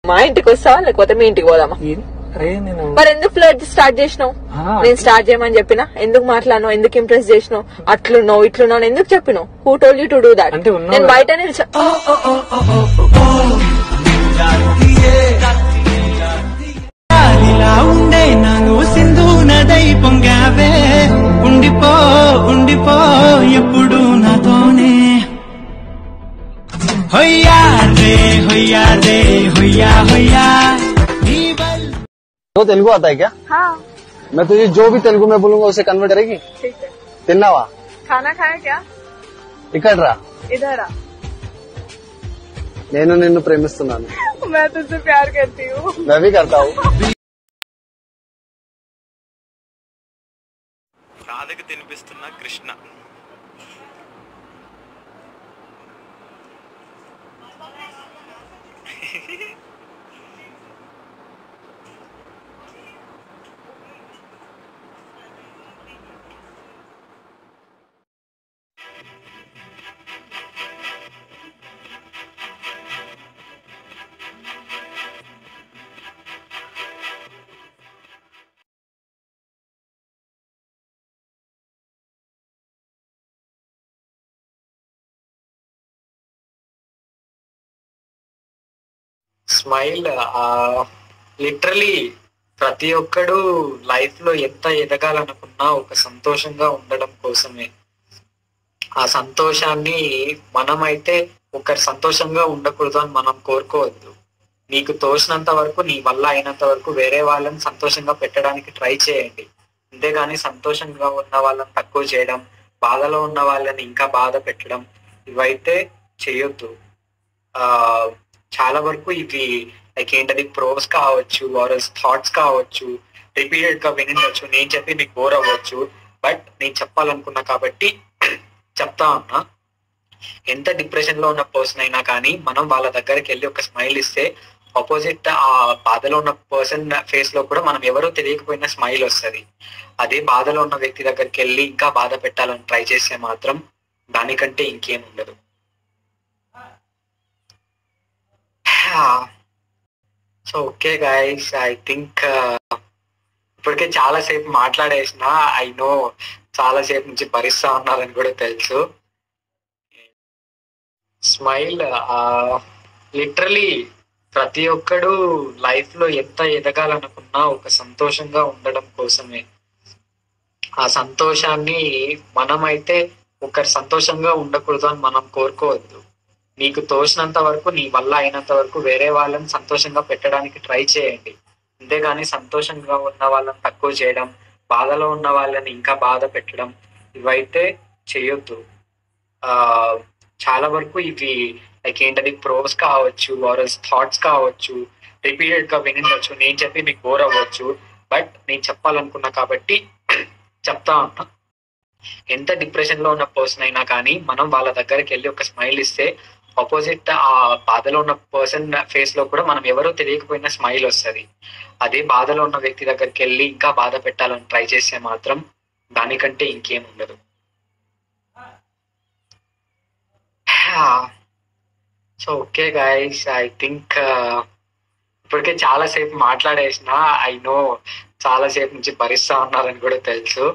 మా ఇంటికి వస్తావా లేకపోతే మీ ఇంటికి పోదామా? మరి ఎందుకు ఫ్లర్ట్ స్టార్ట్ చేసినావు? నేను స్టార్ట్ చేయమని చెప్పినా? ఎందుకు మాట్లాడినావు? ఎందుకు ఇంప్రెస్ చేసినావు? అట్లున్నావు ఇట్లున్నావు ఎందుకు చెప్పినావు? Who told you to do that? నేను బయట ఉండే నాను సింధు నదై పొంగావే, ఉండిపో ఉండిపో ఎప్పుడు నాతోనే. హొయ్యా రే హొయ్యా రే హొయ్యా హొయ్యా. तो तेलुगु आता है क्या? हाँ। मैं तुझे जो भी तेलुगु में बोलूंगा उसे कन्वर्ट करेगी? ठीक है। तिन्नावा खाना खाया क्या? ఇక్కడ రా. इधर आ। నేను నిన్ను ప్రేమిస్తున్నాను. मैं तुझसे प्यार करती हूँ। मैं भी करता हूँ. రాధకు తినిపిస్తున్న కృష్ణ. స్మైల్ లిటరలీ ప్రతి ఒక్కడు లైఫ్ లో ఎంత ఎదగాలనుకున్నా ఒక సంతోషంగా ఉండడం కోసమే. ఆ సంతోషాన్ని మనమైతే ఒకరు సంతోషంగా ఉండకూడదు అని మనం కోరుకోవద్దు. నీకు తోచినంత వరకు, నీ వల్ల అయినంత వరకు వేరే వాళ్ళని సంతోషంగా పెట్టడానికి ట్రై చేయండి. అంతేగాని సంతోషంగా ఉన్న వాళ్ళని తక్కువ చేయడం, బాధలో ఉన్న వాళ్ళని ఇంకా బాధ పెట్టడం ఇవైతే చేయొద్దు. చాలా వరకు ఇవి లైక్ ఏంటది ప్రోస్ కావచ్చు, ఆర్ఎల్స్ థాట్స్ కావచ్చు, రిపీటెడ్ గా వినవచ్చు. నేను చెప్పి మీకు బోర్ అవ్వచ్చు, బట్ నేను చెప్పాలనుకున్నా కాబట్టి చెప్తా ఉన్నా. ఎంత డిప్రెషన్ లో ఉన్న పర్సన్ అయినా కానీ మనం వాళ్ళ దగ్గరికి వెళ్ళి ఒక స్మైల్ ఇస్తే ఆపోజిట్ ఆ బాధలో ఉన్న పర్సన్ ఫేస్ లో కూడా మనం ఎవరో తెలియకపోయినా స్మైల్ వస్తుంది. అదే బాధలో ఉన్న వ్యక్తి దగ్గరికి వెళ్ళి ఇంకా బాధ పెట్టాలని ట్రై చేస్తే మాత్రం దానికంటే ఇంకేం ఉండదు. So okay guys, I think ఇప్పటికే చాలా సేపు మాట్లాడేసిన. ఐ నో చాలా సేపు నుంచి భరిస్తా ఉన్నారని కూడా తెలుసు. స్మైల్ లిటరలీ ప్రతి ఒక్కడు లైఫ్ లో ఎంత ఎదగాలనుకున్నా ఒక సంతోషంగా ఉండడం కోసమే. ఆ సంతోషాన్ని మనమైతే ఒకరు సంతోషంగా ఉండకూడదు అని మనం కోరుకోవద్దు. నీకు తోచినంత వరకు, నీ వల్ల అయినంత వరకు వేరే వాళ్ళని సంతోషంగా పెట్టడానికి ట్రై చేయండి. అంతేగాని సంతోషంగా ఉన్న వాళ్ళని తక్కువ చేయడం, బాధలో ఉన్న వాళ్ళని ఇంకా బాధ పెట్టడం ఇవైతే చేయొద్దు. చాలా వరకు ఇవి లైక్ ఏంటది ప్రోస్ కావచ్చు, ఆర్ఎల్స్ థాట్స్ కావచ్చు, రిపీటెడ్ గా వినవచ్చు. నేను చెప్పి మీకు బోర్ అవ్వచ్చు, బట్ నేను చెప్పాలనుకున్నా కాబట్టి చెప్తా ఉన్నా. ఎంత డిప్రెషన్ లో ఉన్న పర్సన్ అయినా కానీ మనం వాళ్ళ దగ్గరికి వెళ్ళి ఒక స్మైల్ ఇస్తే ఆపోజిట్ ఆ బాధలో ఉన్న పర్సన్ ఫేస్ లో కూడా మనం ఎవరో తెలియకపోయినా స్మైల్ వస్తుంది. అదే బాధలో ఉన్న వ్యక్తి దగ్గరికి వెళ్ళి ఇంకా బాధ పెట్టాలని ట్రై చేస్తే మాత్రం దానికంటే ఇంకేం ఉండదు. So okay guys, I think ఇప్పటికే చాలా సేపు మాట్లాడేసిన. ఐ నో చాలా సేపు నుంచి భరిస్తా ఉన్నారని కూడా తెలుసు.